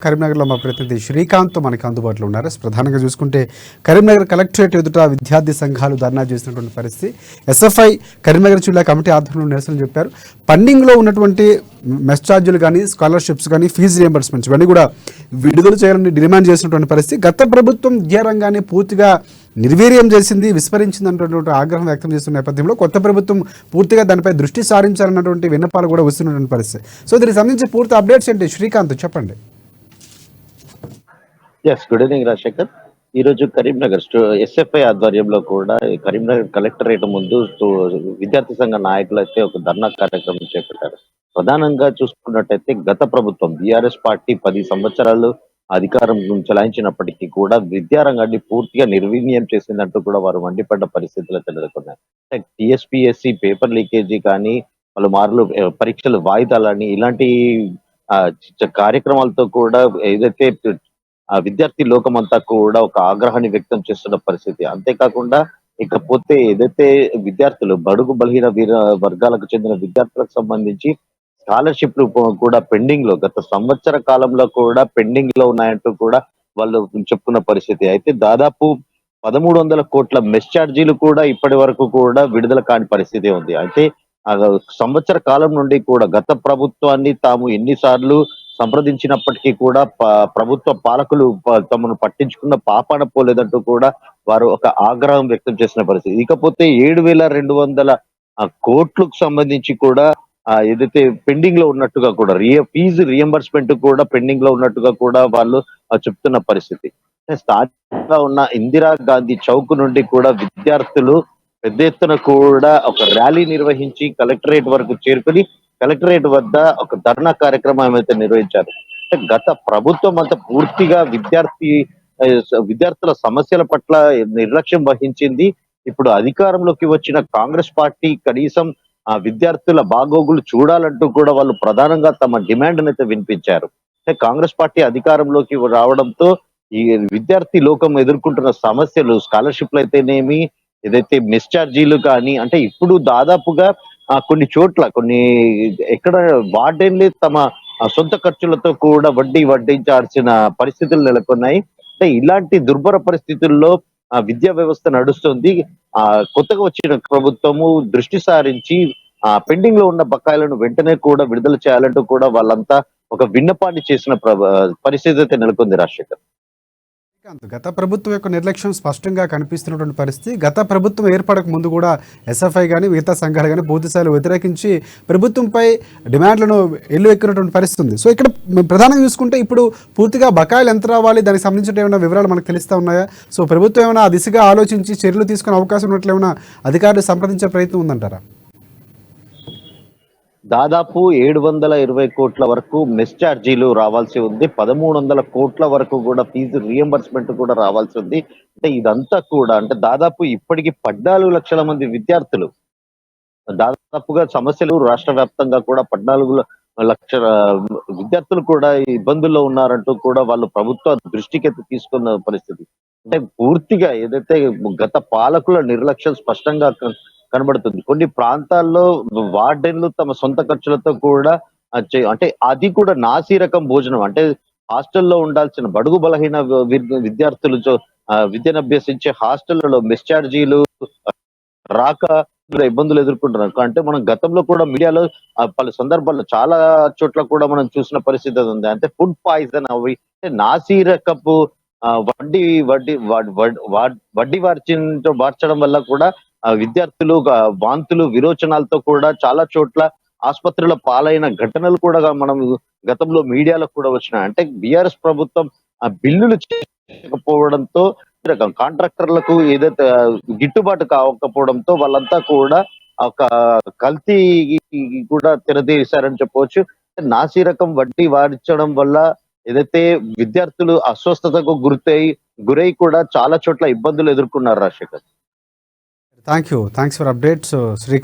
కరీంనగర్లో మా ప్రతినిధి శ్రీకాంత్ మనకి అందుబాటులో ఉన్నారు. ప్రధానంగా చూసుకుంటే కరీంనగర్ కలెక్టరేట్ ఎదుట విద్యార్థి సంఘాలు ధర్నా చేసినటువంటి పరిస్థితి. ఎస్ఎఫ్ఐ కరీంనగర్ జిల్లా కమిటీ ఆధ్వర్యంలో నిరసన చెప్పారు. పండింగ్లో ఉన్నటువంటి మెస్ ఛార్జీలు కానీ, స్కాలర్షిప్స్ కానీ, ఫీజు రియంబర్స్మెంట్స్ ఇవన్నీ కూడా విడుదల చేయాలని డిమాండ్ చేసినటువంటి పరిస్థితి. గత ప్రభుత్వం విద్యా రంగాన్ని పూర్తిగా నిర్వీర్యం చేసింది, విస్మరించింది అన్నటువంటి ఆగ్రహం వ్యక్తం చేస్తున్న నేపథ్యంలో కొత్త ప్రభుత్వం పూర్తిగా దానిపై దృష్టి సారించాలన్నటువంటి విన్నపాలు కూడా వస్తున్నటువంటి పరిస్థితి. సో దీనికి సంబంధించి పూర్తి అప్డేట్స్ ఏంటి శ్రీకాంత్ చెప్పండి. Good evening Rajasekhar. ఈ రోజు కరీంనగర్ ఎస్ఎఫ్ఐ ఆధ్వర్యంలో కూడా కరీంనగర్ కలెక్టరేట్ ముందు విద్యార్థి సంఘ నాయకులు అయితే ఒక ధర్నా కార్యక్రమం చేపట్టారు. ప్రధానంగా చూసుకున్నట్టయితే గత ప్రభుత్వం బీఆర్ఎస్ పార్టీ 10 సంవత్సరాలు అధికారం చెలాయించినప్పటికీ కూడా విద్యారంగాన్ని పూర్తిగా నిర్వీర్యం చేసిందంటూ కూడా వారు మండిపడ్డ పరిస్థితులు నెలకొన్నాయి. టీఎస్పీఎస్సీ పేపర్ లీకేజీ కానీ, పలుమార్లు పరీక్షలు వాయిదాలని ఇలాంటి కార్యక్రమాలతో కూడా ఏదైతే విద్యార్థి లోకం అంతా కూడా ఒక ఆగ్రహాన్ని వ్యక్తం చేస్తున్న పరిస్థితి. అంతేకాకుండా ఇకపోతే ఏదైతే విద్యార్థులు బడుగు బలహీన వర్గాలకు చెందిన విద్యార్థులకు సంబంధించి స్కాలర్షిప్లు కూడా పెండింగ్ లో గత సంవత్సర కాలంలో కూడా పెండింగ్ లో ఉన్నాయంటూ కూడా వాళ్ళు చెప్పుకున్న పరిస్థితి. అయితే దాదాపు 1300 కోట్ల మెస్ ఛార్జీలు కూడా ఇప్పటి వరకు కూడా విడుదల కాని పరిస్థితి ఉంది. అయితే సంవత్సర కాలం నుండి కూడా గత ప్రభుత్వాన్ని తాము ఎన్నిసార్లు సంప్రదించినప్పటికీ కూడా ప్రభుత్వ పాలకులు తమను పట్టించుకున్న పాపాన పోలేదంటూ కూడా వారు ఒక ఆగ్రహం వ్యక్తం చేసిన పరిస్థితి. ఇకపోతే 7,200 కోట్లకు సంబంధించి కూడా ఏదైతే పెండింగ్ లో ఉన్నట్టుగా కూడా ఫీజు రియంబర్స్మెంట్ కూడా పెండింగ్ లో ఉన్నట్టుగా కూడా వాళ్ళు చెప్తున్న పరిస్థితి. స్థానికంగా ఉన్న ఇందిరా గాంధీ చౌక్ నుండి కూడా విద్యార్థులు పెద్ద ఎత్తున కూడా ఒక ర్యాలీ నిర్వహించి కలెక్టరేట్ వరకు చేరుకుని కలెక్టరేట్ వద్ద ఒక ధర్నా కార్యక్రమం అయితే నిర్వహించారు. గత ప్రభుత్వం అంతా పూర్తిగా విద్యార్థుల సమస్యల పట్ల నిర్లక్ష్యం వహించింది. ఇప్పుడు అధికారంలోకి వచ్చిన కాంగ్రెస్ పార్టీ కనీసం విద్యార్థుల బాగోగులు చూడాలంటూ కూడా వాళ్ళు ప్రధానంగా తమ డిమాండ్ అయితే వినిపించారు. కాంగ్రెస్ పార్టీ అధికారంలోకి రావడంతో ఈ విద్యార్థి లోకం ఎదుర్కొంటున్న సమస్యలు స్కాలర్షిప్లు అయితేనేమి, ఏదైతే మెస్ ఛార్జీలు కానీ, అంటే ఇప్పుడు దాదాపుగా కొన్ని చోట్ల ఎక్కడ వార్డెన్లే తమ సొంత ఖర్చులతో కూడా వడ్డించాల్సిన పరిస్థితులు నెలకొన్నాయి. అంటే ఇలాంటి దుర్భర పరిస్థితుల్లో విద్యా వ్యవస్థ నడుస్తుంది. కొత్తగా వచ్చిన ప్రభుత్వము దృష్టి సారించి పెండింగ్ లో ఉన్న బకాయిలను వెంటనే కూడా విడుదల చేయాలంటూ కూడా వాళ్ళంతా ఒక విన్నపాన్ని చేసిన పరిస్థితి అయితే నెలకొంది రాజశేఖర్. గత ప్రభుత్వం యొక్క నిర్లక్ష్యం స్పష్టంగా కనిపిస్తున్నటువంటి పరిస్థితి. గత ప్రభుత్వం ఏర్పడక ముందు కూడా ఎస్ఎఫ్ఐ కానీ మిగతా సంఘాలు కానీ పూర్తిస్థాయిలో వ్యతిరేకించి ప్రభుత్వంపై డిమాండ్లను ఎక్కినటువంటి పరిస్థితి ఉంది. సో ఇక్కడ ప్రధానంగా చూసుకుంటే ఇప్పుడు పూర్తిగా బకాయిలు ఎంత రావాలి, దానికి సంబంధించిన ఏమైనా వివరాలు మనకు తెలుస్తూ ఉన్నాయా? సో ప్రభుత్వం ఏమైనా ఆ దిశగా ఆలోచించి చర్యలు తీసుకునే అవకాశం ఉన్నట్లు ఏమైనా అధికారులు సంప్రదించే ప్రయత్నం ఉందంటారా? దాదాపు 720 కోట్ల వరకు మెస్ ఛార్జీలు రావాల్సి ఉంది. 1300 కోట్ల వరకు కూడా ఫీజు రియంబర్స్మెంట్ కూడా రావాల్సి ఉంది. అంటే ఇదంతా కూడా అంటే దాదాపు ఇప్పటికి 14 లక్షల మంది విద్యార్థులు దాదాపుగా సమస్యలు రాష్ట్ర వ్యాప్తంగా కూడా 14 లక్షల విద్యార్థులు కూడా ఇబ్బందుల్లో ఉన్నారంటూ కూడా వాళ్ళు ప్రభుత్వ దృష్టికి తీసుకున్న పరిస్థితి. అంటే పూర్తిగా ఏదైతే గత పాలకుల నిర్లక్ష్యం స్పష్టంగా కనబడుతుంది. కొన్ని ప్రాంతాల్లో వార్డెన్లు తమ సొంత ఖర్చులతో కూడా అంటే అది కూడా నాసి రకం భోజనం, అంటే హాస్టల్లో ఉండాల్సిన బడుగు బలహీన విద్యార్థులు విద్యను అభ్యసించే హాస్టళ్లలో మెస్ ఛార్జీలు రాక ఇబ్బందులు ఎదుర్కొంటున్నారు. అంటే మనం గతంలో కూడా మీడియాలో పలు సందర్భాల్లో చాలా చోట్ల కూడా మనం చూసిన పరిస్థితి ఉంది. అంటే ఫుడ్ పాయిజన్ అవి నాసి రకపు వడ్డీ వడ్డీ వడ్డీ వార్చడం వల్ల కూడా విద్యార్థులు వాంతులు విరోచనాలతో కూడా చాలా చోట్ల ఆసుపత్రుల పాలైన ఘటనలు కూడా మనం గతంలో మీడియాలో కూడా వచ్చినాయి. అంటే బీఆర్ఎస్ ప్రభుత్వం బిల్లులు చేయకపోవడంతో కాంట్రాక్టర్లకు ఏదైతే గిట్టుబాటు కావకపోవడంతో వాళ్ళంతా కూడా ఒక కల్తీ కూడా తెరదీశారని చెప్పవచ్చు. నాసి రకం వడ్డీ వారించడం వల్ల ఏదైతే విద్యార్థులు అస్వస్థతకు గురై కూడా చాలా చోట్ల ఇబ్బందులు ఎదుర్కొన్నారు Rajasekhar. Thanks for updates Srikanth.